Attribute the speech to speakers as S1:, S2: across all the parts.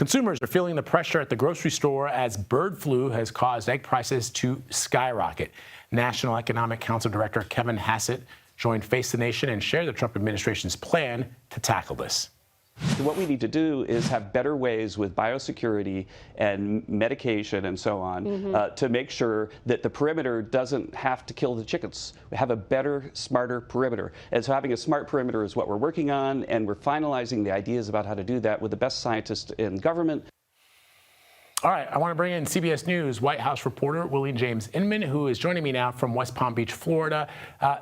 S1: Consumers are feeling the pressure at the grocery store as bird flu has caused egg prices to skyrocket. National Economic Council Director Kevin Hassett joined Face the Nation and shared the Trump administration's plan to tackle this.
S2: What we need to do is have better ways with biosecurity and medication and so on to make sure that the perimeter doesn't have to kill the chickens. We have a better, smarter perimeter. And so having a smart perimeter is what we're working on, and we're finalizing the ideas about how to do that with the best scientists in government.
S1: All right, I want to bring in CBS News White House reporter Willie James Inman, who is joining me now from West Palm Beach, Florida.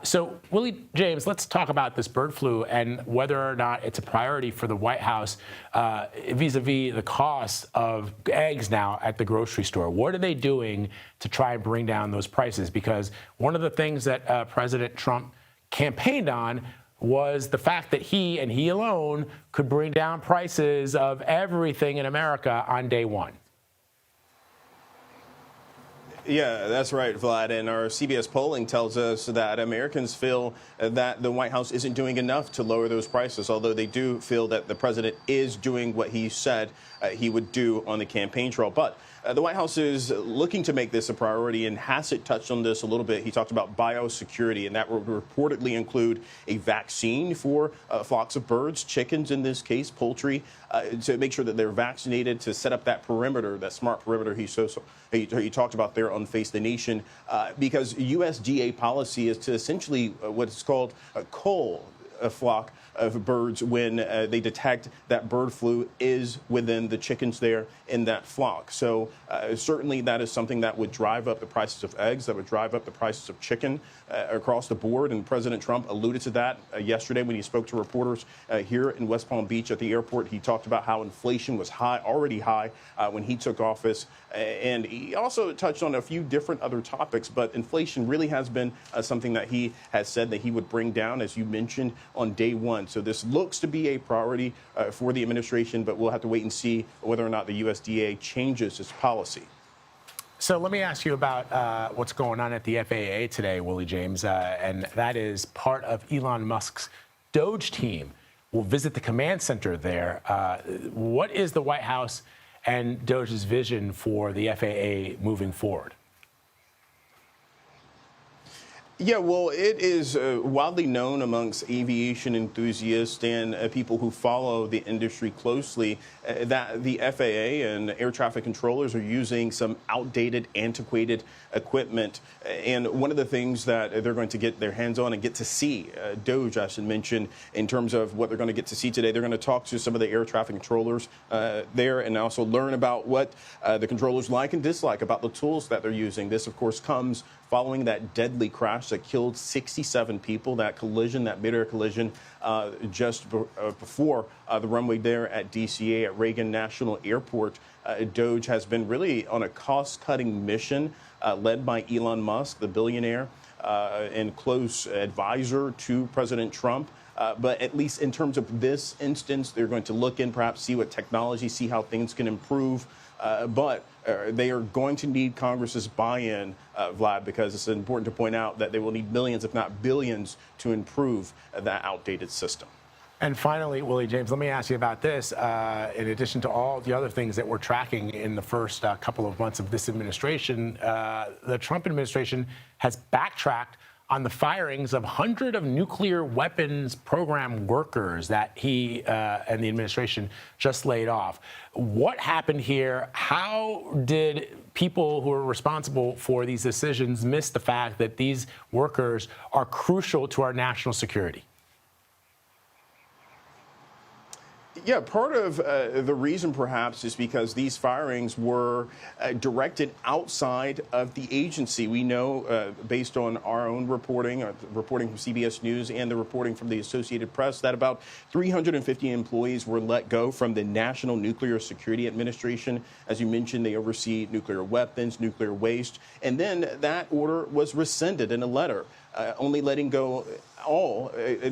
S1: So, Willie James, let's talk about this bird flu and whether or not it's a priority for the White House vis-a-vis the cost of eggs now at the grocery store. What are they doing to try and bring down those prices? Because one of the things that President Trump campaigned on was the fact that he and he alone could bring down prices of everything in America on day one.
S3: Yeah, that's right, Vlad. And our CBS polling tells us that Americans feel that the White House isn't doing enough to lower those prices, although they do feel that the president is doing what he said he would do on the campaign trail. But the White House is looking to make this a priority, and Hassett touched on this a little bit. He talked about biosecurity, and that would reportedly include a vaccine for flocks of birds, chickens in this case, poultry, to make sure that they're vaccinated, to set up that perimeter, that smart perimeter he talked about there on Face the Nation, because USDA policy is to essentially what is called cull a flock of birds when they detect that bird flu is within the chickens there in that flock. So certainly that is something that would drive up the prices of eggs, that would drive up the prices of chicken across the board. And President Trump alluded to that yesterday when he spoke to reporters here in West Palm Beach at the airport. He talked about how inflation was already high when he took office. And he also touched on a few different other topics, but inflation really has been something that he has said that he would bring down, as you mentioned, on day one. So this looks to be a priority for the administration, but we'll have to wait and see whether or not the USDA changes its policy.
S1: So let me ask you about what's going on at the FAA today, Willie James, and that is part of Elon Musk's Doge team will visit the command center there. What is the White House and Doge's vision for the FAA moving forward?
S3: Yeah, well, it is widely known amongst aviation enthusiasts and people who follow the industry closely that the FAA and air traffic controllers are using some outdated, antiquated equipment. And one of the things that they're going to get their hands on and get to see, Doge, I should mention, in terms of what they're going to get to see today, they're going to talk to some of the air traffic controllers there and also learn about what the controllers like and dislike about the tools that they're using. This, of course, comes following that deadly crash that killed 67 people, that collision, that mid-air collision just before the runway there at DCA at Reagan National Airport. Doge has been really on a cost-cutting mission led by Elon Musk, the billionaire and close advisor to President Trump. But at least in terms of this instance, they're going to look in, perhaps see what technology, see how things can improve. But they are going to need Congress's buy-in, Vlad, because it's important to point out that they will need millions, if not billions, to improve that outdated system.
S1: And finally, Willie James, let me ask you about this. In addition to all the other things that we're tracking in the first couple of months of this administration, the Trump administration has backtracked on the firings of hundreds of nuclear weapons program workers that he and the administration just laid off. What happened here? How did people who are responsible for these decisions miss the fact that these workers are crucial to our national security?
S3: Yeah, part of the reason perhaps is because these firings were directed outside of the agency. We know, based on our own reporting from CBS News and the reporting from the Associated Press, that about 350 employees were let go from the National Nuclear Security Administration. As you mentioned, they oversee nuclear weapons, nuclear waste, and then that order was rescinded in a letter, only letting go all,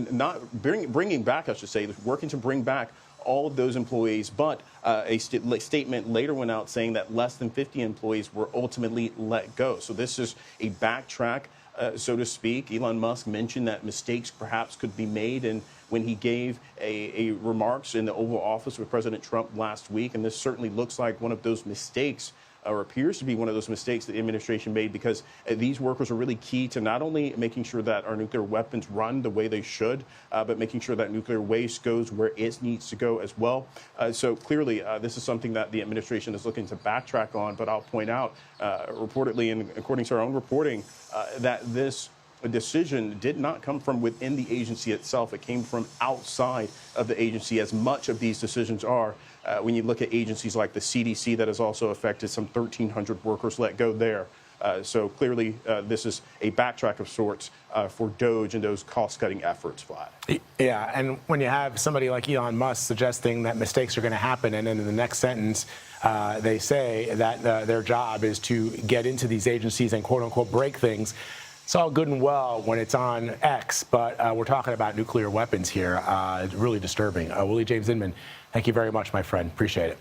S3: not bringing back, I should say, working to bring back all of those employees, but a statement later went out saying that less than 50 employees were ultimately let go. So this is a backtrack so to speak. Elon Musk mentioned that mistakes perhaps could be made, and when he gave a remarks in the Oval Office with President Trump last week, and this certainly looks like one of those mistakes, or appears to be one of those mistakes that the administration made, because these workers are really key to not only making sure that our nuclear weapons run the way they should, but making sure that nuclear waste goes where it needs to go as well. So clearly, this is something that the administration is looking to backtrack on. But I'll point out, reportedly, and according to our own reporting, that this decision did not come from within the agency itself. It came from outside of the agency, as much of these decisions are. When you look at agencies like the CDC, that has also affected some 1,300 workers let go there. So clearly, this is a backtrack of sorts for DOGE and those cost-cutting efforts, Vlad.
S1: Yeah, and when you have somebody like Elon Musk suggesting that mistakes are going to happen, and then in the next sentence, they say that their job is to get into these agencies and quote-unquote break things. It's all good and well when it's on X, but we're talking about nuclear weapons here. It's really disturbing. Willie James Inman, thank you very much, my friend. Appreciate it.